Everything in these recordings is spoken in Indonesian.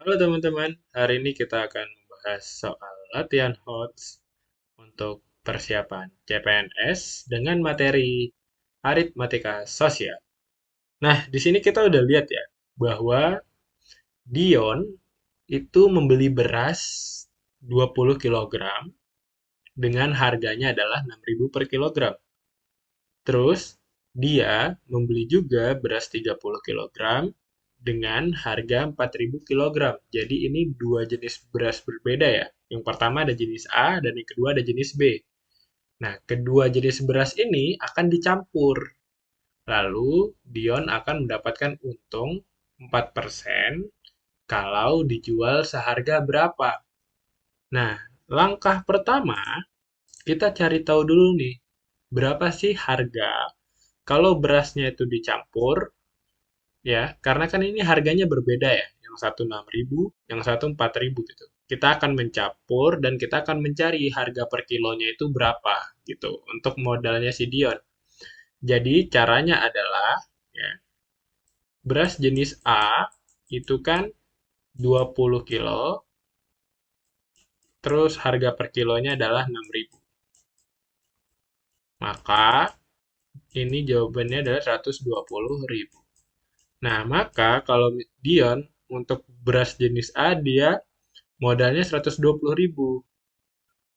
Halo teman-teman, hari ini kita akan membahas soal latihan HOTS untuk persiapan CPNS dengan materi aritmatika sosial. Nah, di sini kita udah lihat ya, bahwa Dion itu membeli beras 20 kilogram dengan harganya adalah 6.000 per kilogram. Terus, dia membeli juga beras 30 kilogram dengan harga 4.000 kilogram. Jadi ini dua jenis beras berbeda ya. Yang pertama ada jenis A dan yang kedua ada jenis B. Nah, kedua jenis beras ini akan dicampur. Lalu Dion akan mendapatkan untung 4% kalau dijual seharga berapa. Nah, langkah pertama kita cari tahu dulu nih, berapa sih harga kalau berasnya itu dicampur. Ya, karena kan ini harganya berbeda ya. Yang satu 6.000, yang satu 4.000 gitu. Kita akan mencampur dan kita akan mencari harga per kilonya itu berapa gitu untuk modalnya si Dion. Jadi caranya adalah ya, beras jenis A itu kan 20 kilo, terus harga per kilonya adalah 6.000. Maka ini jawabannya adalah 120.000. Nah, maka kalau Dion untuk beras jenis A dia modalnya 120.000.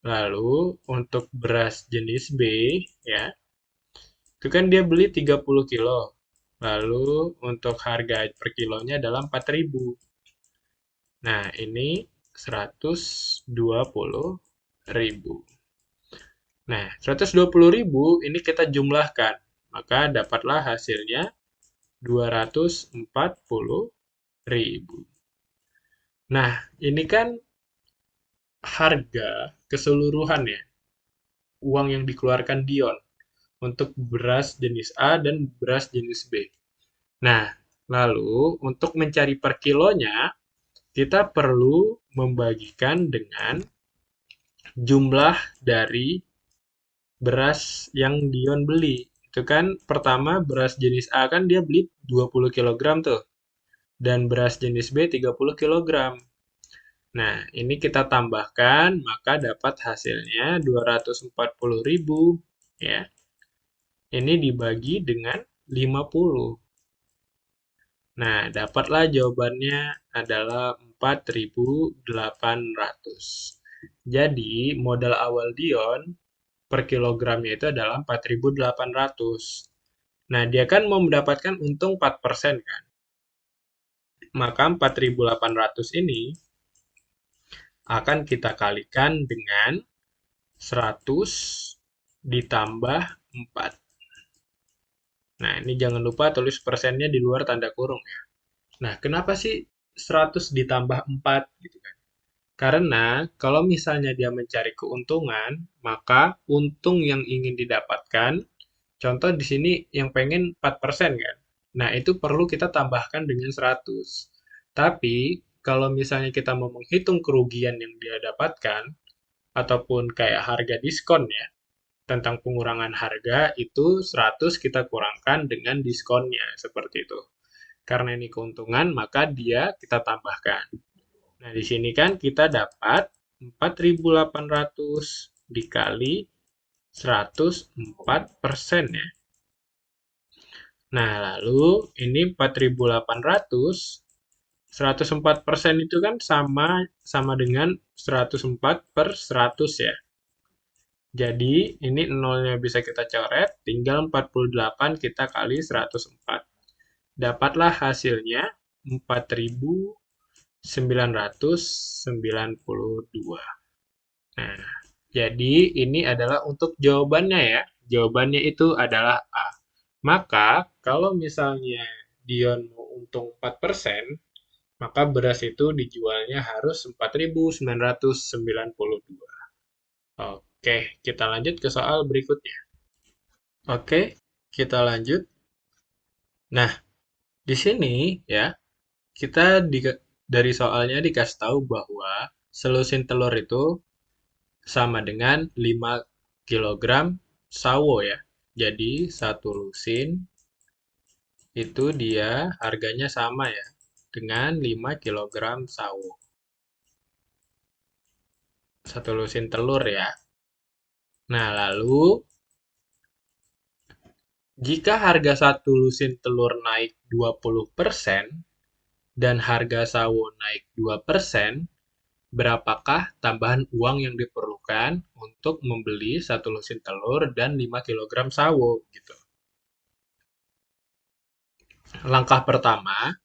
Lalu untuk beras jenis B ya, itu kan dia beli 30 kilo. Lalu untuk harga per kilonya adalah 4.000. Nah, ini 120.000. Nah, 120.000 ini kita jumlahkan. Maka dapatlah hasilnya 240.000. Nah, ini kan harga keseluruhan ya, uang yang dikeluarkan Dion untuk beras jenis A dan beras jenis B. Nah, lalu untuk mencari per kilonya, kita perlu membagikan dengan jumlah dari beras yang Dion beli. Itu kan pertama beras jenis A kan dia beli 20 kilogram tuh. Dan beras jenis B 30 kilogram. Nah, ini kita tambahkan, maka dapat hasilnya 240.000 ya. Ini dibagi dengan 50. Nah, dapatlah jawabannya adalah 4.800. Jadi, modal awal Dion per kilogramnya itu adalah 4.800. Nah, dia kan mau mendapatkan untung 4% kan. Maka 4.800 ini akan kita kalikan dengan 100 ditambah 4. Nah, ini jangan lupa tulis persennya di luar tanda kurung ya. Nah, kenapa sih 100 ditambah 4 gitu kan? Karena kalau misalnya dia mencari keuntungan, maka untung yang ingin didapatkan, contoh di sini yang pengen 4% kan. Nah, itu perlu kita tambahkan dengan 100. Tapi, kalau misalnya kita mau menghitung kerugian yang dia dapatkan, ataupun kayak harga diskon ya, tentang pengurangan harga itu 100 kita kurangkan dengan diskonnya, seperti itu. Karena ini keuntungan, maka dia kita tambahkan. Nah, di sini kan kita dapat 4.800 dikali 104% ya. Nah, lalu ini 4.800, 104% itu kan sama sama dengan 104 per 100 ya. Jadi, ini nolnya bisa kita coret, tinggal 48 kita kali 104. Dapatlah hasilnya 4.992. Nah, jadi ini adalah untuk jawabannya ya. Jawabannya itu adalah A. Maka, kalau misalnya Dion mau untung 4%, maka beras itu dijualnya harus 4.992. Oke, kita lanjut ke soal berikutnya. Oke, kita lanjut. Nah, di sini ya, kita dari soalnya dikasih tahu bahwa selusin telur itu sama dengan 5 kilogram sawo ya. Jadi, satu lusin itu dia harganya sama ya. dengan 5 kg sawo. Satu lusin telur ya. Nah, lalu jika harga satu lusin telur naik 20% dan harga sawo naik 2%, berapakah tambahan uang yang diperlukan untuk membeli satu lusin telur dan 5 kg sawo gitu. Langkah pertama,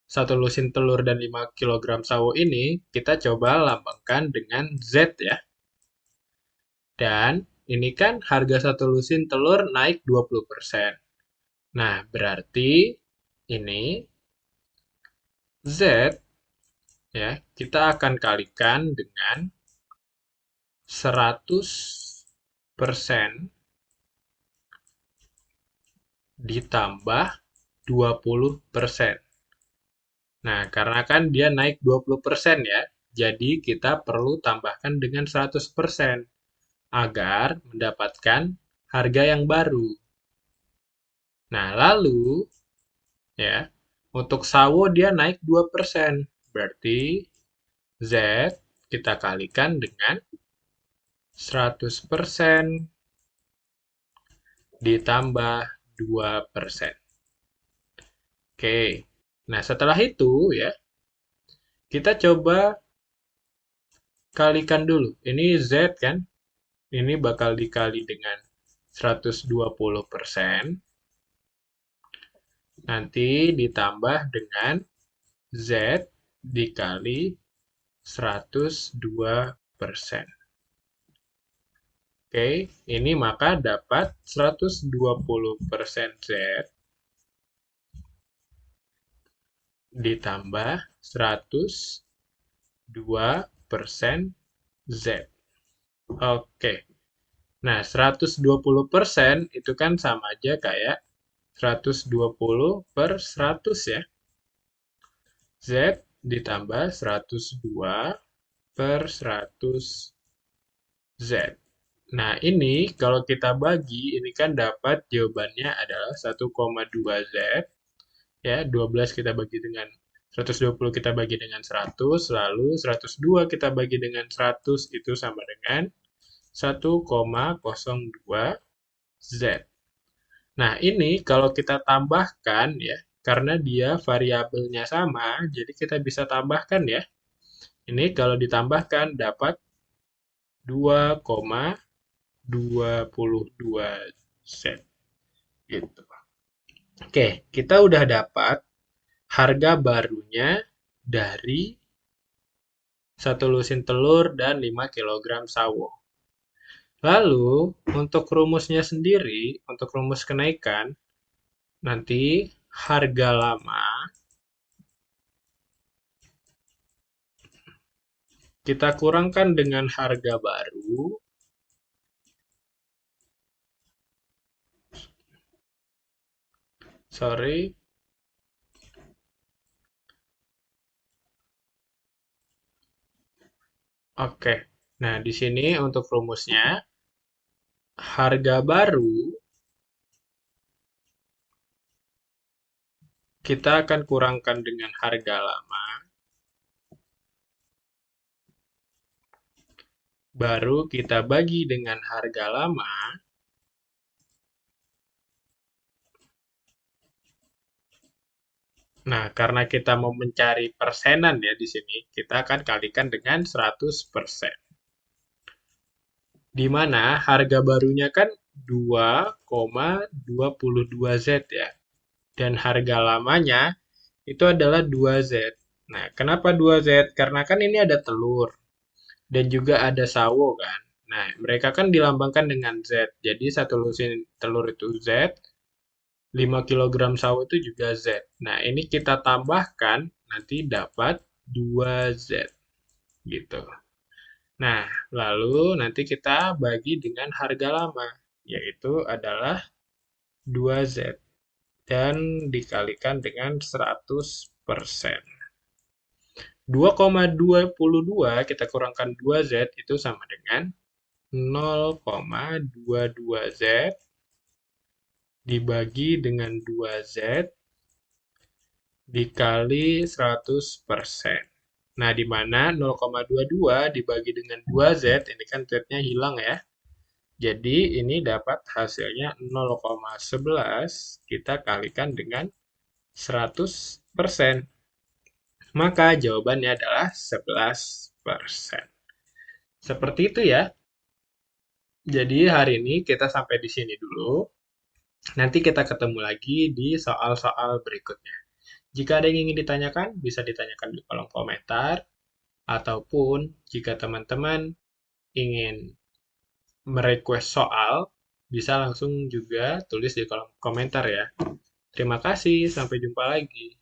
satu lusin telur dan 5 kg sawo ini kita coba lambangkan dengan Z ya. Dan ini kan harga satu lusin telur naik 20%. Nah, berarti ini Z ya, kita akan kalikan dengan 100% ditambah 20%. Nah, karena kan dia naik 20% ya, jadi kita perlu tambahkan dengan 100% agar mendapatkan harga yang baru. Nah, lalu ya, untuk sawo dia naik 2%. Berarti Z kita kalikan dengan 100% ditambah 2%. Oke. Nah, setelah itu ya, kita coba kalikan dulu. Ini Z kan? Ini bakal dikali dengan 120%. Nanti ditambah dengan Z dikali 102%. Oke, ini maka dapat 120% Z ditambah 102% Z. Oke. Nah, 120% itu kan sama aja kayak 120/100 ya. Z ditambah 102/100 Z. Nah, ini kalau kita bagi, ini kan dapat jawabannya adalah 1,2 Z. Ya, 12 kita bagi dengan 120 kita bagi dengan 100, lalu 102 kita bagi dengan 100, itu sama dengan 1,02 Z. Nah, ini kalau kita tambahkan ya, karena dia variabelnya sama, jadi kita bisa tambahkan ya. Ini kalau ditambahkan dapat 2,22 Z. Gitu. Oke, kita udah dapat harga barunya dari satu lusin telur dan 5 kg sawo. Lalu, untuk rumusnya sendiri, untuk rumus kenaikan, nanti harga lama kita kurangkan dengan harga baru, sorry, oke. Nah, di sini untuk rumusnya, harga baru kita akan kurangkan dengan harga lama, baru kita bagi dengan harga lama, nah, karena kita mau mencari persenan ya di sini, kita akan kalikan dengan 100%. Di mana harga barunya kan 2,22 Z ya. Dan harga lamanya itu adalah 2 Z. Nah, kenapa 2 Z? Karena kan ini ada telur dan juga ada sawo kan. Nah, mereka kan dilambangkan dengan Z. Jadi satu lusin telur itu Z, 5 kg sawo itu juga Z. Nah, ini kita tambahkan, nanti dapat 2Z. Gitu. Nah, lalu nanti kita bagi dengan harga lama, yaitu adalah 2Z. Dan dikalikan dengan 100%. 2,22 kita kurangkan 2Z itu sama dengan 0,22 Z dibagi dengan 2Z dikali 100%. Nah, di mana 0,22 dibagi dengan 2Z, ini kan Z-nya hilang ya. Jadi, ini dapat hasilnya 0,11 kita kalikan dengan 100%. Maka jawabannya adalah 11%. Seperti itu ya. Jadi hari ini kita sampai di sini dulu. Nanti kita ketemu lagi di soal-soal berikutnya. Jika ada yang ingin ditanyakan, bisa ditanyakan di kolom komentar. Ataupun jika teman-teman ingin merequest soal, bisa langsung juga tulis di kolom komentar ya. Terima kasih, sampai jumpa lagi.